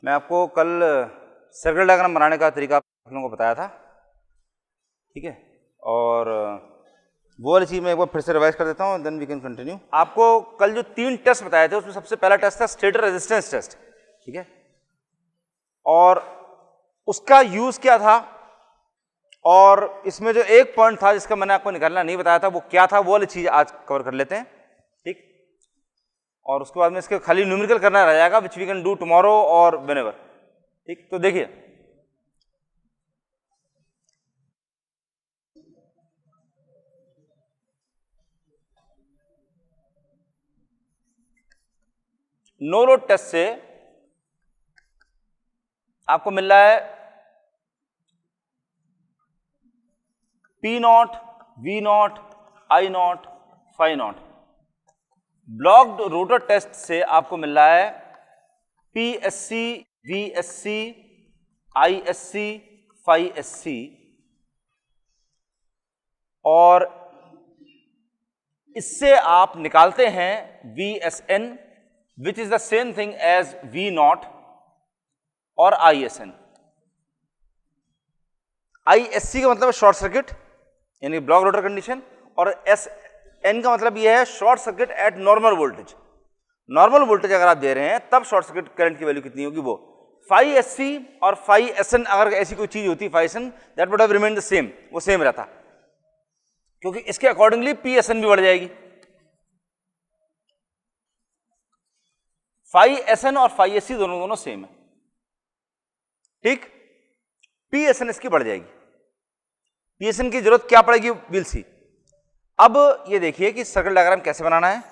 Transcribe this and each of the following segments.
मैं आपको कल सर्किल डायग्राम बनाने का तरीका आप लोगों को बताया था, ठीक है, और वो वाली चीज़ मैं एक बार फिर से रिवाइज कर देता हूँ, देन वी कैन कंटिन्यू। आपको कल जो 3 टेस्ट बताए थे उसमें सबसे पहला टेस्ट था स्टेटर रेजिस्टेंस टेस्ट, ठीक है, और उसका यूज क्या था, और इसमें जो एक पॉइंट था जिसका मैंने आपको निकालना नहीं बताया था वो क्या था, वो वाली चीज आज कवर कर लेते हैं, ठीक। और उसके बाद में इसके खाली न्यूमेरिकल करना रह जाएगा, which we can do tomorrow और व्हेनेवर, ठीक। तो देखिए, नो लोड टेस्ट से आपको मिल रहा है P not, V not, I not, phi not. Blocked rotor test से आपको मिल रहा है PSC, VSC, ISC, phi SC, और इससे आप निकालते हैं VSN, which is the same thing as V not और ISN। ISC का मतलब शॉर्ट सर्किट यानी ब्लॉक रोटर कंडीशन, और SN का मतलब यह है short circuit at normal voltage. Normal voltage अगर आप दे रहे हैं तब शॉर्ट सर्किट करंट की वैल्यू कितनी होगी, वो फाई SC और फाई SN अगर ऐसी कोई चीज होती phi SN, that would have remained the same, वो सेम रहता, क्योंकि इसके अकॉर्डिंगली PSN भी बढ़ जाएगी। फाई SN और फाई SC दोनों सेम है, ठीक। PSN इसकी बढ़ जाएगी, PSN की जरूरत क्या पड़ेगी, विल सी। अब ये देखिए कि सर्किल डायग्राम कैसे बनाना है।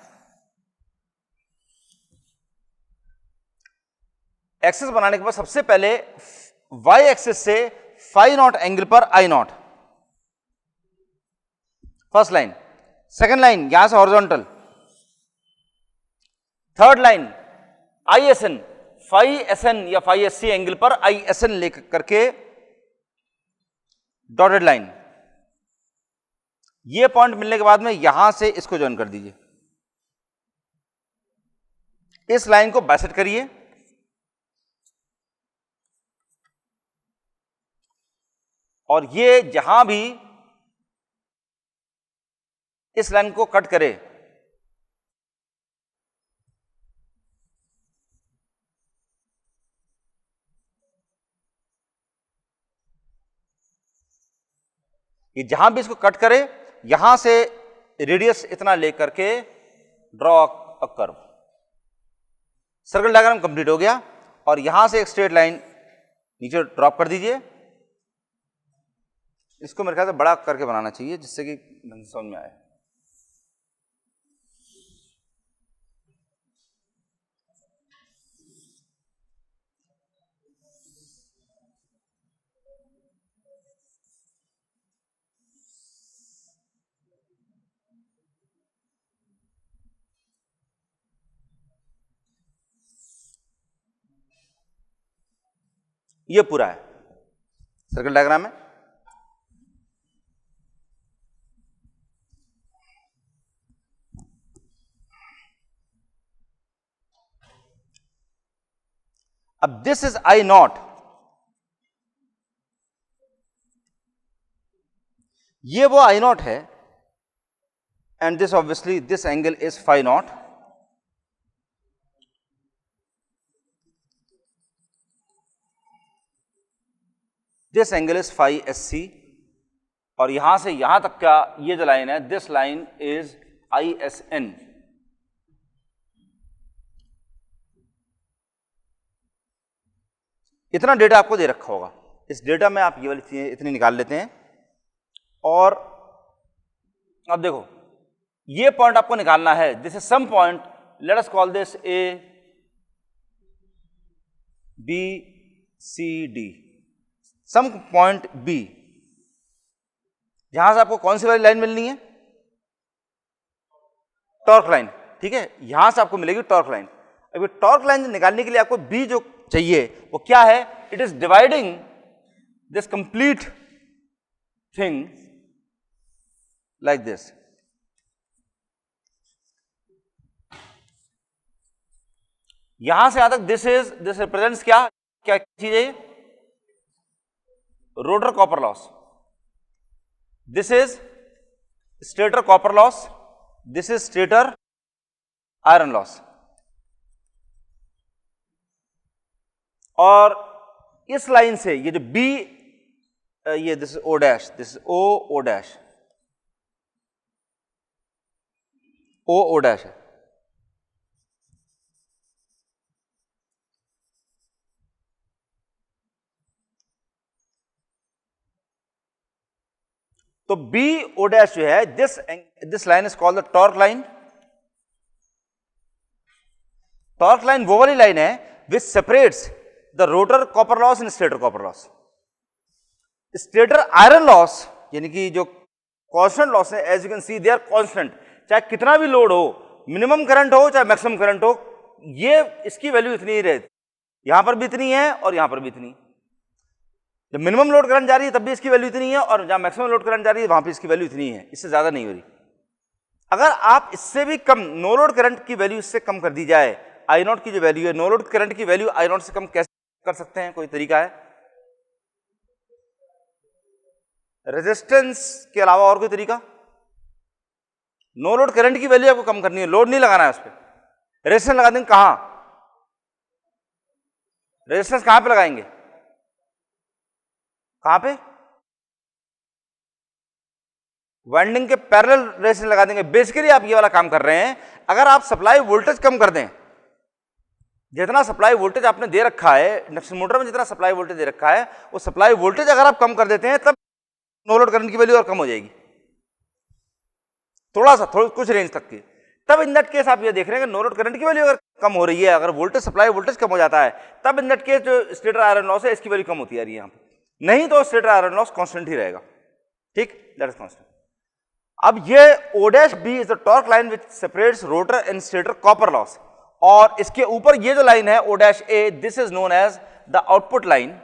एक्सिस बनाने के बाद सबसे पहले y एक्सिस से फाई नॉट एंगल पर I not, first line. Second line यहां से horizontal. Third line ISN, phi SN या फाई SC एंगल पर ISN लेकर करके डॉटेड लाइन। ये पॉइंट मिलने के बाद में यहां से इसको ज्वाइन कर दीजिए, इस लाइन को बाइसेक्ट करिए, और ये जहां भी इस लाइन को कट करे ये जहां भी इसको कट करे यहां से रेडियस इतना लेकर के draw a curve. Circle diagram complete हो गया, और यहां से एक स्ट्रेट लाइन नीचे ड्रॉप कर दीजिए। इसको मेरे ख्याल से बड़ा करके बनाना चाहिए जिससे कि समझ में आए। ये पूरा है सर्किल डायग्राम में। अब दिस इज I नॉट, ये वो I नॉट है, and this obviously this angle is phi not. This angle is phi SC, और यहां से यहां तक का ये जो लाइन है, दिस लाइन इज ISN। इतना डेटा आपको दे रखा होगा, इस डेटा में आप ये वाली चीजें इतनी निकाल लेते हैं। और अब देखो, ये पॉइंट आपको निकालना है, this is some point, let us call this A B C D, some point B, यहां से आपको कौन सी वाली लाइन मिलनी है, टॉर्क लाइन, ठीक है। यहां से आपको मिलेगी टॉर्क लाइन। अब टॉर्क लाइन निकालने के लिए आपको B जो चाहिए वो क्या है, it is dividing this complete thing like this. यहां से यहां तक दिस रिप्रेजेंट्स क्या, क्या चीज है ये? Rotor copper loss. This is stator copper loss, this is stator iron loss. और इस लाइन से ये जो बी, ये this is O dash, this is O dash, O dash है. तो बी ओ डैश जो है, this line is called the torque line. Torque line वो वाली लाइन है which separates the rotor copper loss and stator copper loss. Stator iron loss यानी कि जो कांस्टेंट लॉस है, as you can see they are constant. चाहे कितना भी लोड हो, मिनिमम करंट हो चाहे मैक्सिमम करंट हो, ये इसकी वैल्यू इतनी ही रहती. यहां पर भी इतनी है और यहां पर भी इतनी. जब मिनिमम लोड करंट जा रही है तब भी इसकी वैल्यू इतनी है, और जहां मैक्सिमम लोड करंट जा रही है वहां पे इसकी वैल्यू इतनी है, इससे ज्यादा नहीं हो रही. अगर आप इससे भी कम, नो लोड करंट की वैल्यू इससे कम कर दी जाए, आई नॉट की जो वैल्यू है, नो लोड करंट की वैल्यू आई नॉट से कम कैसे कर सकते हैं? कोई तरीका है? रेजिस्टेंस के अलावा और कोई तरीका? नो लोड करंट की वैल्यू आपको कम करनी है, लोड नहीं लगाना है उस पर. रेजिस्टेंस लगा देंगे कहां? रेजिस्टेंस कहां पे लगाएंगे? कहां पे? वाइंडिंग के पैरेलल रेजिस्टेंस लगा देंगे. बेसिकली आप ये वाला काम कर रहे हैं. अगर आप सप्लाई वोल्टेज कम कर दें, जितना सप्लाई वोल्टेज आपने दे रखा है इंडक्शन मोटर में, जितना सप्लाई वोल्टेज दे रखा है, वो सप्लाई वोल्टेज अगर आप कम कर देते हैं तब नो लोड करंट की वैल्यू और कम हो जाएगी, थोड़ा कुछ रेंज तक की. तब इन दैट केस आप ये देख रहे हैं कि नो लोड करंट की वैल्यू अगर कम हो रही है, अगर वोल्टेज सप्लाई वोल्टेज कम हो जाता है, तब इन दैट केस जो स्टेटर आयरन लॉस है इसकी वैल्यू कम होती आ रही है यहां पर. नहीं तो स्टेटर आयरन लॉस कांस्टेंट ही रहेगा. ठीक, दैट इज कांस्टेंट. अब ये O dash B is the torque line which separates rotor and stator copper loss. और इसके ऊपर ये जो लाइन है O dash A, this is known as the output line.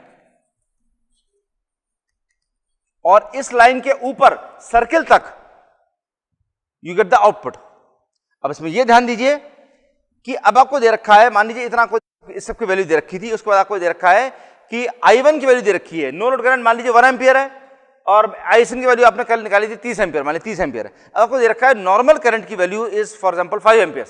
और इस लाइन के ऊपर सर्किल तक यू गेट द आउटपुट. अब इसमें यह ध्यान दीजिए कि अब आपको दे रखा है, मान लीजिए इतना कोई इस सबकी वैल्यू दे रखी थी, उसके बाद आपको दे रखा है कि I1 की वैल्यू दे रखी है. नो लोड करंट मान लीजिए 1 एम्पियर है, और ISN की वैल्यू आपने कल निकाली थी 30 एम्पियर, मान लीजिए 30 एम्पियर है. अब आपको दे रखा है नॉर्मल करंट की value is for example 5 ampere.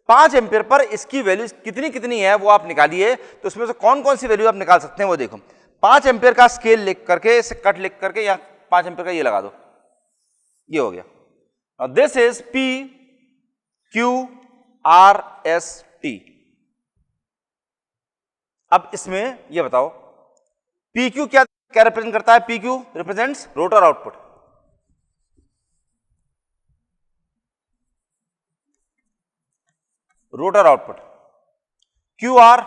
5 ampere per इसकी वैल्यू कितनी कितनी है वो आप निकालिए. तो उसमें से कौन कौन सी वैल्यू आप निकाल सकते हैं वो देखो. 5 एम्पियर का स्केल लिख करके, इसे कट लिख करके यहाँ 5 एम्पियर का ये लगा दो, ये हो गया. और दिस इज PQRST. अब इसमें ये बताओ PQ क्या रिप्रेजेंट करता है? PQ represents rotor output. Rotor output. QR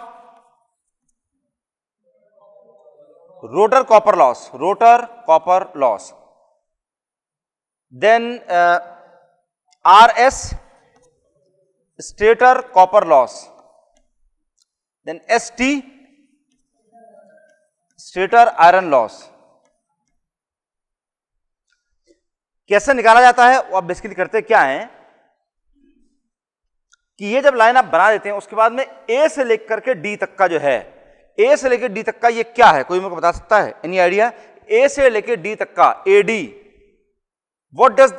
rotor copper loss, rotor copper loss. Then RS stator copper loss. Then ST stator iron loss. कैसे निकाला जाता है वो आप बेसिकली करते क्या है कि ये जब लाइन आप बना देते हैं, उसके बाद में A से लेकर के D तक का जो है, A से लेकर D तक का ये क्या है? कोई मेरे को बता सकता है? Any idea? A से लेकर D तक का AD, what does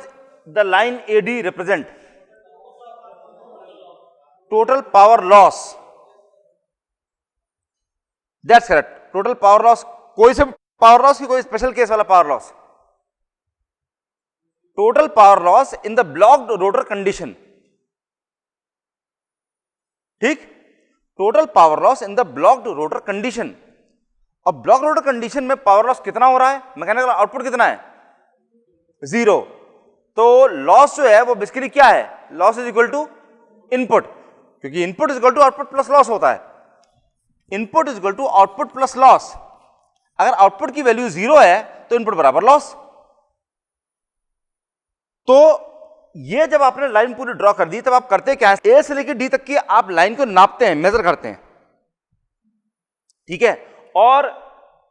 the line AD represent? Total power loss. That's correct. Total power loss. कोई से पावर लॉस की कोई स्पेशल केस वाला power loss? Total power loss in the blocked rotor condition. ठीक, total power loss in the blocked rotor condition. अब block rotor condition में power loss कितना हो रहा है? मैकेनिकल आउटपुट कितना है? 0. तो लॉस जो है वो बेसिकली क्या है? Loss is equal to input, क्योंकि input is equal to output plus loss होता है. Input is equal to output plus loss. अगर आउटपुट की वैल्यू 0 है तो इनपुट बराबर लॉस. तो ये जब आपने लाइन पूरी ड्रॉ कर दी तब आप करते क्या है? ए से लेकर डी तक की आप लाइन को नापते हैं, मेजर करते हैं. ठीक है, और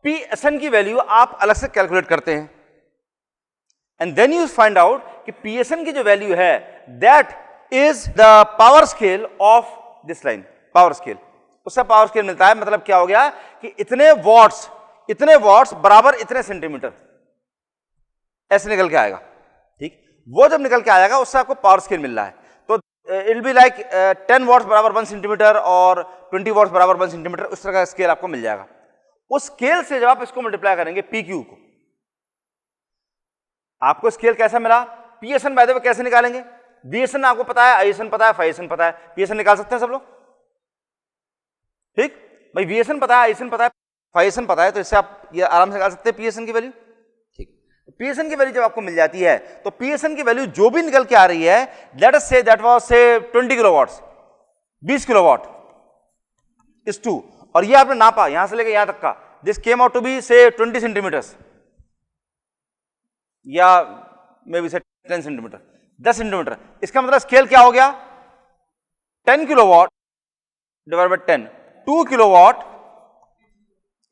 PSN की वैल्यू आप अलग से कैलकुलेट करते हैं. And then you find out कि PSN की जो वैल्यू है that is the power scale of this line. Power scale. उससे पावर स्केल मिलता है। मतलब क्या हो गया कि इतने वॉट्स बराबर इतने सेंटीमीटर, ऐसे निकल के आएगा। ठीक, वो जब निकल के आएगा उससे आपको पावर स्केल मिल रहा है। तो it will be like 10 watts बराबर 1 सेंटीमीटर और 20 वॉट्स बराबर 1 सेंटीमीटर, उस तरह का स्केल आपको मिल जाएगा। उस स्केल से जब आप इसको मल्टीप्लाई करेंगे PQ को, आपको स्केल कैसा मिला? PSN बाय द वे कैसे निकालेंगे? VSN आपको पता है, ISN पता है, FISN पता है, PSN निकाल सकते हैं सब लोग। ठीक भाई, VSN पता है, ISN पता है, FISN पता है, तो इससे आप ये आराम से निकाल सकते हैं PSN की वैल्यू। ठीक, PSN की वैल्यू जब आपको मिल जाती है तो PSN की वैल्यू जो भी निकल के आ रही है, let us say that was से 20 किलोवाट्स, 20 किलोवाट इज 2, और ये आपने नापा यहां से लेकर यहां तक का, this came out to be say 20 centimetres या मे बी से 10 सेंटीमीटर, 10 सेंटीमीटर। इसका मतलब स्केल क्या हो गया? 10 kilowatt divide by 10, 2 kilowatt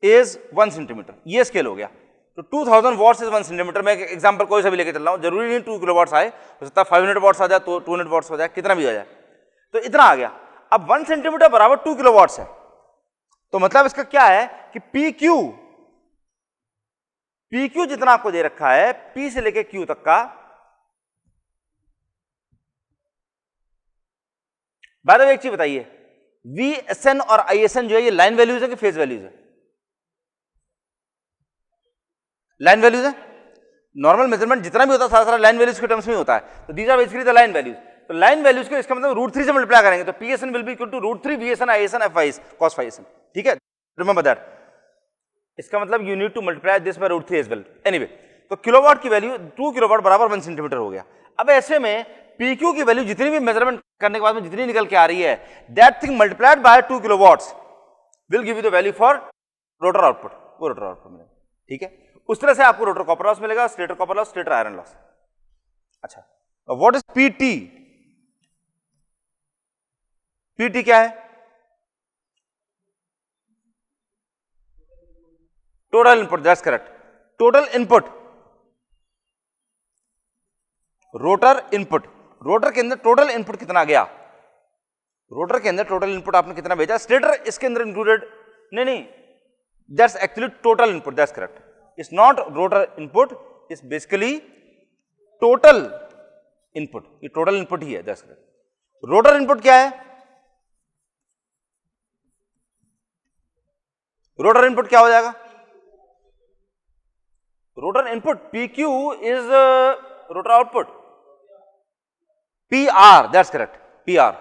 is 1 centimetre, ये स्केल हो गया। तो 2000 वॉट्स इज 1 सेंटीमीटर। मैं एक एग्जांपल कोई सा भी लेके चल रहा हूं, जरूरी नहीं 2 किलोवाट्स आए, हो सकता है 500 वॉट्स आ जाए, तो 200 वॉट्स हो जाए, कितना भी आ जाए, तो इतना आ गया। अब 1 सेंटीमीटर बराबर 2 किलोवाट्स है, तो मतलब इसका क्या है कि PQ जितना आपको दे रखा है, P से लेके Q तक का, बाय द वे एक चीज बताइए, VSN और ISN जो है ये लाइन वैल्यूज है कि फेज वैल्यूज है? लाइन वैल्यूज है। नॉर्मल मेजरमेंट जितना भी होता है सारा लाइन वैल्यूज के टर्म्स में होता है, तो these are basically the line values. तो लाइन वैल्यूज को इसका मतलब √3 से मल्टीप्लाई करेंगे, तो PSN will be equal to √3 VSN ISN FIS cos FISN। ठीक है, रिमेंबर दैट। इसका मतलब you need to multiply this by √3 as well. Anyway, तो किलोवाट की वैल्यू 2 किलोवाट बराबर 1 सेंटीमीटर हो गया। अब ऐसे में PQ की वैल्यू जितनी भी मेजरमेंट करने के बाद में जितनी निकल के आ रही है, that thing multiplied by 2 kilowatts will give you the value for rotor output, वो रोटर आउटपुट मिलेगा। ठीक है, उस तरह से आपको रोटर कॉपर लॉस मिलेगा, stator copper loss, stator iron loss. अच्छा, व्हाट इज PT? PT क्या है? Total input, that's correct. Total input, rotor input, rotor के अंदर टोटल इनपुट कितना गया? रोटर के अंदर टोटल इनपुट आपने कितना भेजा? स्टेटर इसके अंदर इंक्लूडेड? नहीं, that's actually total input, that's correct. It's not rotor input, it's basically total input, ये टोटल इनपुट ही है, दैट्स करेक्ट। रोटर इनपुट क्या है? रोटर इनपुट क्या हो जाएगा? Rotor input PQ is rotor output, PR, that's correct, PR।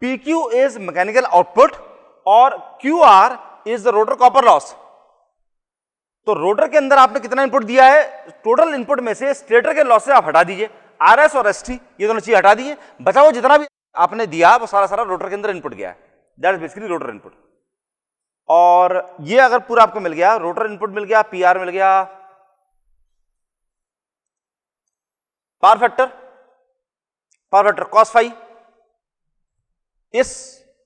PQ is mechanical output और QR is the rotor copper loss. तो rotor के अंदर आपने कितना इनपुट दिया है? टोटल इनपुट में से स्टेटर के लॉस से आप हटा दीजिए, RS और ST ये दोनों चीज हटा दीजिए, बचा हुआ जितना भी आपने दिया वो सारा रोटर के अंदर इनपुट गया है, that is basically rotor input. और ये अगर पूरा आपको मिल गया, रोटर इनपुट मिल गया, PR मिल गया, पावर फैक्टर cos फाई, इस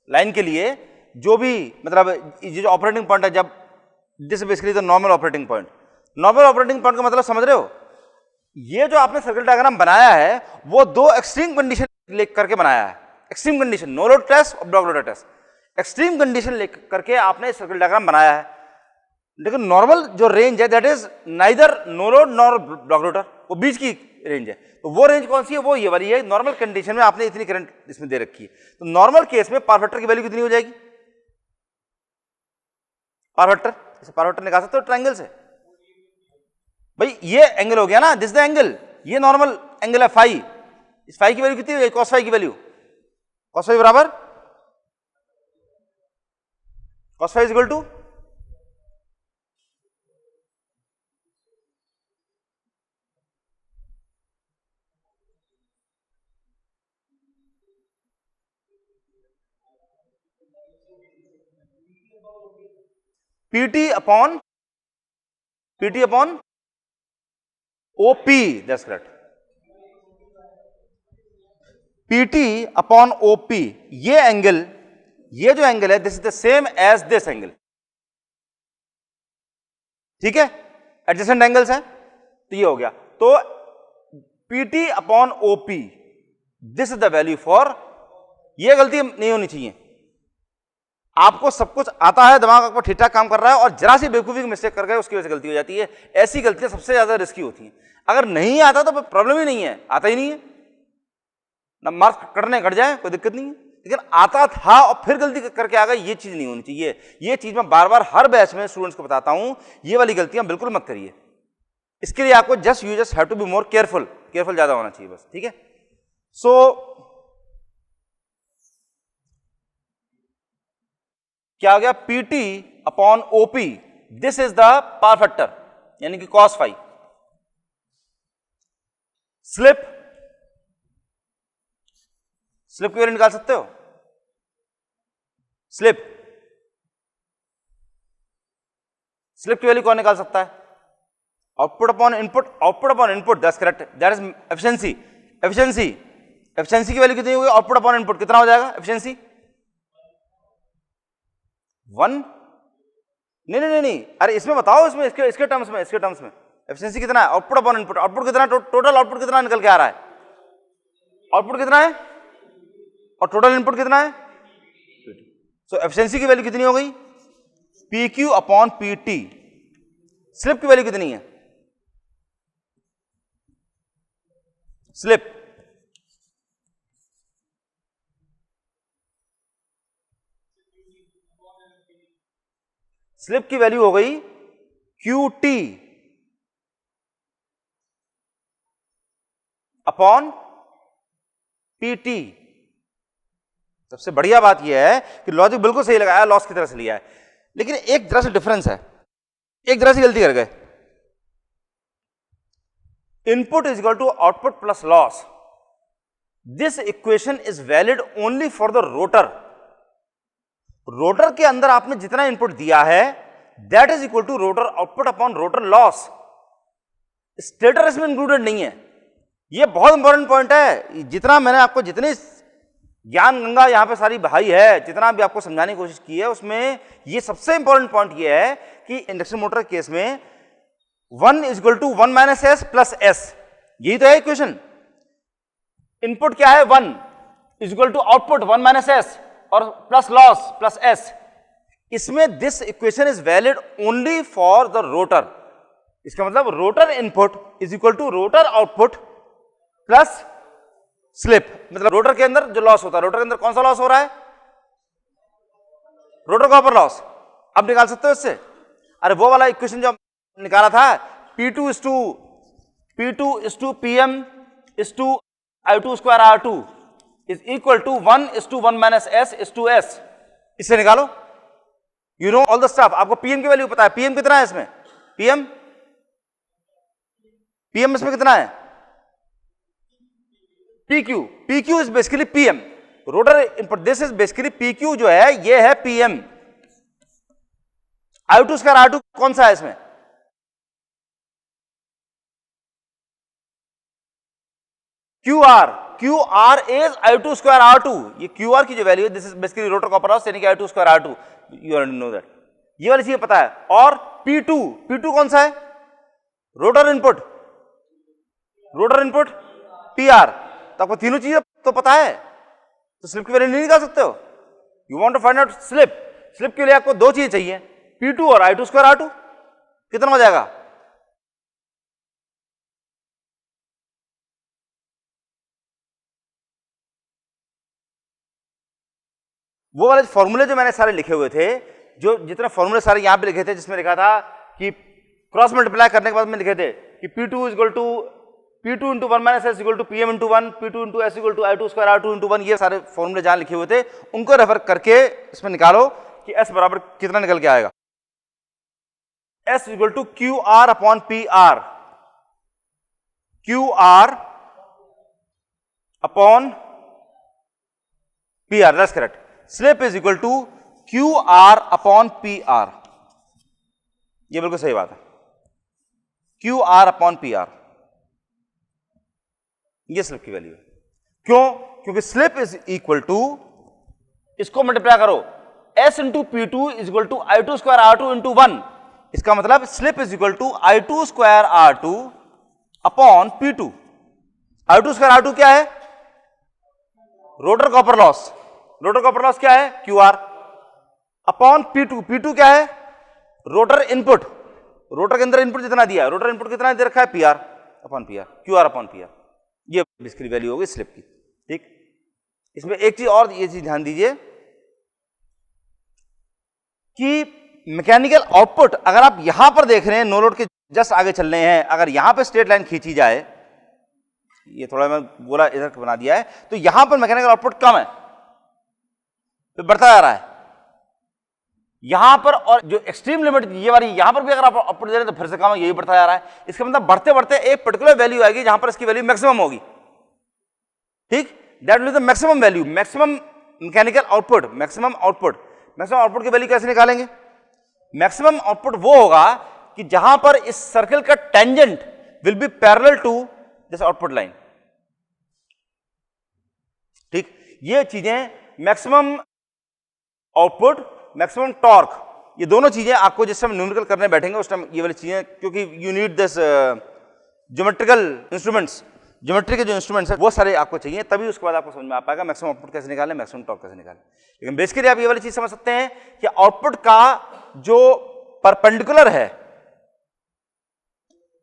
लाइन के लिए जो भी मतलब ये जो ऑपरेटिंग पॉइंट है, जब this basically the normal operating point, normal operating point का मतलब समझ रहे हो? ये जो आपने सर्किट डायग्राम बनाया है वो दो एक्सट्रीम कंडीशन लेकर करके बनाया है। Extreme condition, no load test और block rotor test, extreme condition लेकर करके आपने सर्किट डायग्राम बनाया है। लेकिन नॉर्मल जो रेंज है that is neither no load nor block rotor, वो बीच की रेंज है। तो वो रेंज कौन सी है? वो ये वाली है। नॉर्मल कंडीशन में आपने इतनी करंट इसमें दे रखी है, तो नॉर्मल केस में पावर फैक्टर की वैल्यू कितनी हो जाएगी? पावर फैक्टर निकाल सकते हो ट्रायंगल से भाई, ये एंगल हो गया ना, दिस द एंगल, ये नॉर्मल एंगल है फाई, इस फाई की वैल्यू कितनी हो जाएगी? कॉस फाई की वैल्यू, कॉस फाई बराबर cos phi is equal to PT upon OP, that's correct. PT upon OP, ये एंगल, ये जो एंगल है this is the same as this angle, ठीक है, एडजेसेंट एंगल्स है, तो ये हो गया। तो PT upon OP this is the value for, ये गलती नहीं होनी चाहिए। आपको सब कुछ आता है, दिमाग आपको ठीक ठाक काम कर रहा है और जरा सी बेवकूफी की मिस्टेक कर गए, उसकी वजह से गलती हो जाती है। ऐसी गलतियां सबसे ज्यादा रिस्की होती हैं। अगर नहीं आता तो प्रॉब्लम ही नहीं है, आता ही नहीं है ना, मार्क्स कटने कट जाए कोई दिक्कत नहीं है, लेकिन आता था और फिर गलती करके आ गए, ये चीज नहीं होनी चाहिए। ये चीज मैं बार बार हर बैच में स्टूडेंट्स को बताता हूं, ये वाली गलतियां बिल्कुल मत करिए। इसके लिए आपको you just have to be more careful, careful ज्यादा होना चाहिए बस, ठीक है। सो क्या आ गया, PT upon OP, this is the power factor, यानी कि cos फाई। स्लिप, स्लिप की वैल्यू निकाल सकते हो, स्लिप, स्लिप की वैल्यू कौन निकाल सकता है, output upon input, output upon input, that's correct, that is efficiency. Efficiency, efficiency की वैल्यू कितनी होगी, आउटपुट अपॉन इनपुट कितना हो जाएगा एफिशिएंसी, 1। नहीं, अरे इसमें बताओ, इसमें इसके टर्म्स में, एफिशिएंसी कितना है, आउटपुट अपॉन इनपुट, आउटपुट कितना, टोटल आउटपुट कितना निकल के आ रहा है, आउटपुट कितना है और टोटल इनपुट कितना है। सो एफिशिएंसी की वैल्यू कितनी हो गई, P Q upon P T. Slip की वैल्यू कितनी है, स्लिप, स्लिप की वैल्यू हो गई Q T upon P T. सबसे बढ़िया बात यह है कि लॉजिक बिल्कुल सही लगाया, लॉस की तरह से लिया है, लेकिन एक तरह से डिफरेंस है, एक तरह से गलती कर गए। Input is equal to output plus loss, this equation is valid only for the rotor. Rotor के अंदर आपने जितना इनपुट दिया है that is equal to rotor output upon rotor loss, stator इसमें इंक्लूडेड नहीं है। यह बहुत इंपॉर्टेंट पॉइंट है। जितना मैंने आपको, जितनी ज्ञान गंगा यहां पे सारी बहाई है, जितना भी आपको समझाने की कोशिश की है, उसमें यह सबसे इंपॉर्टेंट पॉइंट यह है कि इंडक्शन मोटर केस में 1 is equal to 1 minus S plus S, यही तो है इक्वेशन। इनपुट क्या है 1 is equal to output 1 minus S और प्लस लॉस प्लस एस। इसमें this equation is valid only for the rotor. इसका मतलब rotor input is equal to rotor output plus slip. मतलब रोटर के अंदर जो लॉस होता है, रोटर के अंदर कौन सा लॉस हो रहा है, रोटर कॉपर लॉस। अब निकाल सकते हो इससे, अरे वो वाला इक्वेशन जो निकाला था, P2 is to PM is to I2 square R2 is equal to 1 is to 1 minus S is to S। इससे निकालो, you know all the stuff। आपको PM की वैल्यू पता है, PM कितना है इसमें, PM इसमें कितना है, PQ is basically PM, rotor input, this is basically PQ जो है ये है PM। I2 स्क्वायर R2 कौन सा है इसमें, QR is I2 square R2। ये QR की जो वैल्यू है this is basically rotor copper loss, यानी कि I2 square R2, you already know that, ये वाली चीज पता है। और P2 कौन सा है, रोटर इनपुट PR। तो आपको तीनों चीजें तो पता है, तो स्लिप की वैल्यू नहीं निकाल सकते हो। You want to find out slip के लिए आपको दो चीजें चाहिए, P2 और I2 स्क्वायर R2। कितना हो जाएगा, वो वाले फॉर्मूले जो मैंने सारे लिखे हुए थे, जो जितने फॉर्मूले सारे यहां पे लिखे थे, जिसमें लिखा था कि क्रॉस मल्टीप्लाई करने के बाद में लिखे थे कि P2 is equal to P2 into 1 minus S equal to PM into 1, P2 into S equal to I2 square R2 into 1। ये सारे फॉर्मूले जहां लिखे हुए थे उनको रेफर करके इसमें निकालो कि S बराबर कितना निकल के आएगा। S equal to QR upon PR, QR upon PR, that's correct. Slip is equal to QR upon PR, ये बिल्कुल सही बात है, QR अपॉन PR, ये स्लिप की वैल्यू है। क्यों, क्योंकि स्लिप इज इक्वल टू, इसको मल्टीप्लाई करो, S into P2 is equal to I2 square R2 into 1। इसका मतलब slip is equal to I2 square R2 upon P2। I2 square R2 क्या है, rotor copper loss, rotor copper loss क्या है, Q R upon P2, P2 क्या है, rotor input, rotor के अंदर इनपुट जितना दिया है, रोटर इनपुट कितना दे रखा है, PR upon PR, QR upon PR, ये बेसिकली वैल्यू होगी स्लिप की। ठीक, इसमें एक चीज और, ये चीज ध्यान दीजिए कि मैकेनिकल आउटपुट अगर आप यहां पर देख रहे हैं, नो लोड के जस्ट आगे चल रहे हैं, अगर यहां पे स्ट्रेट लाइन खींची जाए, ये थोड़ा मैं गोला इधर बना दिया है, तो यहां पर मैकेनिकल आउटपुट कम है, तो बढ़ता जा रहा है यहां पर, और जो एक्सट्रीम लिमिट ये वाली यहां पर भी अगर आप आउटपुट दे रहे हैं तो फिर से कम है, यही बढ़ता जा रहा है। इसका मतलब बढ़ते बढ़ते एक पर्टिकुलर वैल्यू आएगी जहां पर इसकी वैल्यू मैक्सिमम होगी। ठीक, that will be the maximum value, maximum mechanical output, maximum output. Maximum output की वैल्यू कैसे निकालेंगे, मैक्सिमम आउटपुट वो होगा कि जहां पर इस सर्कल का tangent will be parallel to this output line. ठीक, ये चीजें मैक्सिमम आउटपुट, मैक्सिमम टॉर्क, ये दोनों चीजें आपको जिस टाइम न्यूमेरिकल करने बैठेंगे उस टाइम ये वाली चीजें, क्योंकि you need this geometrical instruments, geometry के जो इंस्ट्रूमेंट्स है वो सारे आपको चाहिए, तभी उसके बाद आपको समझ में आ पाएगा मैक्सिमम आउटपुट कैसे निकालें, मैक्सिमम टॉर्क कैसे निकालें। लेकिन बेसिकली आप ये वाली चीज समझ सकते हैं कि आउटपुट का जो परपेंडिकुलर है,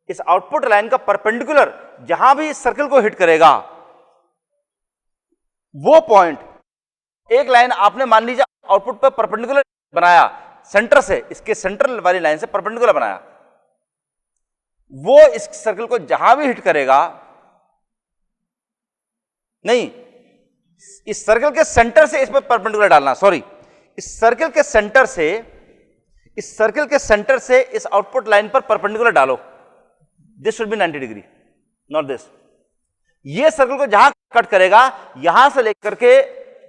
इस आउटपुट लाइन का परपेंडिकुलर जहां भी इस सर्कल को हिट करेगा, वो पॉइंट, एक लाइन आपने मान लीजिए आउटपुट पर परपेंडिकुलर बनाया, सेंटर से, इसके सेंटर वाली लाइन से परपेंडिकुलर बनाया, वो इस सर्कल को जहां भी हिट करेगा, नहीं, इस सर्कल के सेंटर से इस पर परपेंडिकुलर डालना, सॉरी, इस सर्कल के सेंटर से, इस सर्कल के सेंटर से इस आउटपुट लाइन पर परपेंडिकुलर डालो, this should be 90 degree, not this. ये सर्कल को जहां कट करेगा, यहां से लेकर के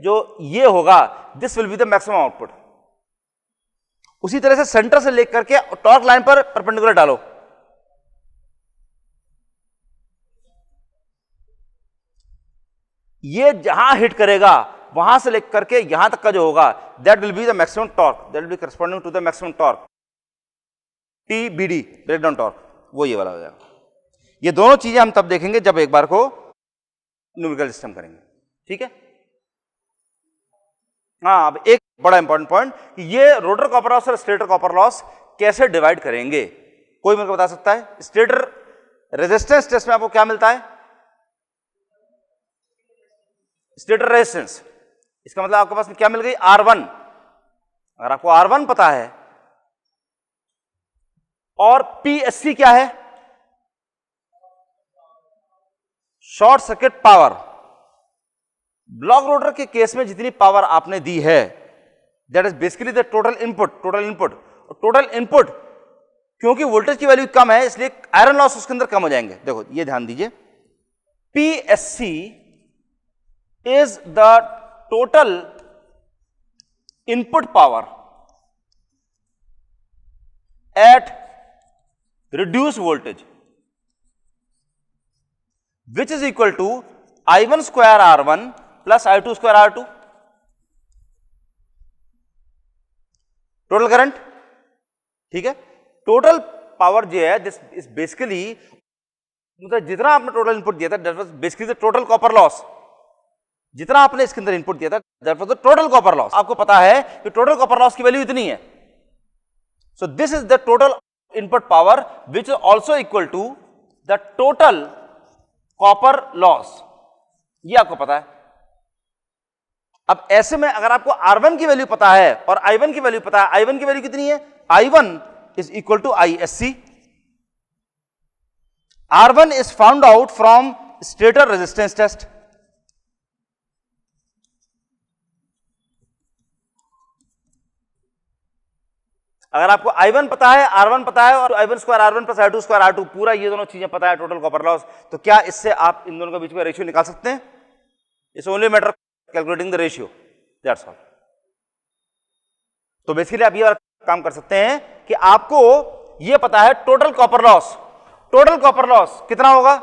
जो ये होगा, this will be the maximum output. उसी तरह से सेंटर से लेकर के टॉर्क लाइन पर परपेंडिकुलर डालो, ये जहां हिट करेगा वहां से लेकर के यहां तक का जो होगा, that will be the maximum torque, that will be corresponding to the maximum torque, TBD, breakdown torque, वो ये वाला हो जाएगा। ये दोनों चीजें हम तब देखेंगे जब एक बार को न्यूमेरिकल सिस्टम करेंगे। ठीक है, हाँ, अब एक बड़ा इंपॉर्टेंट पॉइंट कि ये रोटर कॉपर लॉस और स्टेटर कॉपर लॉस कैसे डिवाइड करेंगे, कोई मेरे को बता सकता है? स्टेटर रेजिस्टेंस टेस्ट में आपको क्या मिलता है? स्टेटर रेजिस्टेंस, इसका मतलब आपके पास में क्या मिल गई? R1। अगर आपको R1 पता है और PSC क्या है? Short circuit power. Block rotor के केस में जितनी पावर आपने दी है, that is basically the total input, total input. Total input क्योंकि वोल्टेज की वैल्यू कम है इसलिए आयरन लॉस उसके अंदर कम हो जाएंगे। देखो ये ध्यान दीजिए, PSC is the total input power at reduced voltage, which is equal to I1 square R1 plus I2 square R2, total current। ठीक है, टोटल पावर जो है दिस इज बेसिकली, मतलब जितना आपने टोटल इनपुट दिया था that was basically the total copper loss, जितना आपने इसके अंदर इनपुट दिया था that was the total copper loss. आपको पता है कि टोटल कॉपर लॉस की वैल्यू इतनी है, so this is the total input power which is also equal to the total copper loss, ये आपको पता है। अब ऐसे में अगर आपको R1 की वैल्यू पता है और I1 की वैल्यू पता है, I1 की वैल्यू कितनी है? I1 is equal to ISC। R1 is found out from stator resistance test। अगर आपको I1 पता है, R1 पता है और I1 square R1 plus I2 square R2 पूरा ये दोनों चीजें पता है, टोटल कॉपर लॉस, तो क्या इससे आप इन दोनों के बीच में रेशियो निकाल सकते हैं? It's only matter calculating the ratio, that's all. तो बेसिकली आप ये काम कर सकते हैं कि आपको ये पता है total copper loss. Total copper loss कितना होगा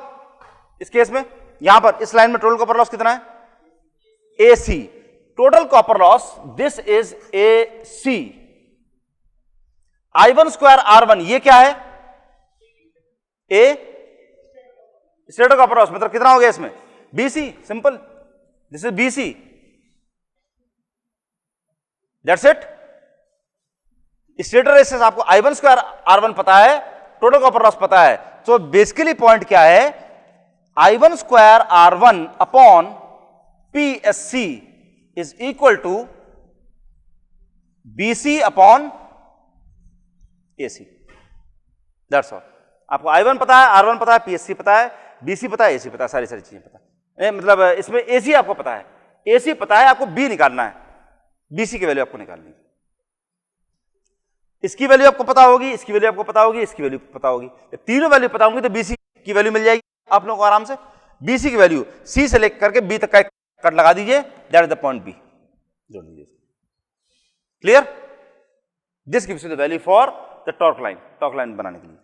इस केस में? यहां पर इस लाइन में टोटल कॉपर लॉस कितना है? AC। Total copper loss this is AC। I1 square R1 ये क्या है? A स्टेटर कॉपर लॉस, मतलब कितना हो गया इसमें? BC। Simple, this is BC, that's it. Stator resistance आपको I1 स्क्वायर R1 पता है, टोटल कॉपर लॉस पता है, तो बेसिकली पॉइंट क्या है, I1 square R1 upon PSC is equal to BC upon AC, that's all. आपको I1 पता है, R1 पता है, PSC पता है, BC पता है, AC पता है, सारी चीजें पता है, मतलब इसमें AC आपको पता है, AC पता है, आपको B निकालना है, BC की वैल्यू आपको निकालनी है। इसकी वैल्यू आपको पता होगी, इसकी वैल्यू आपको पता होगी, इसकी वैल्यू पता होगी, तीनों वैल्यू पता होंगी तो BC की वैल्यू मिल जाएगी आप लोगों को आराम से। BC की वैल्यू C से लेकर के B तक का कट लगा दीजिए, that is the point B, जोड़ दीजिए। Clear? This gives you the value for the torque line बनाने के लिए।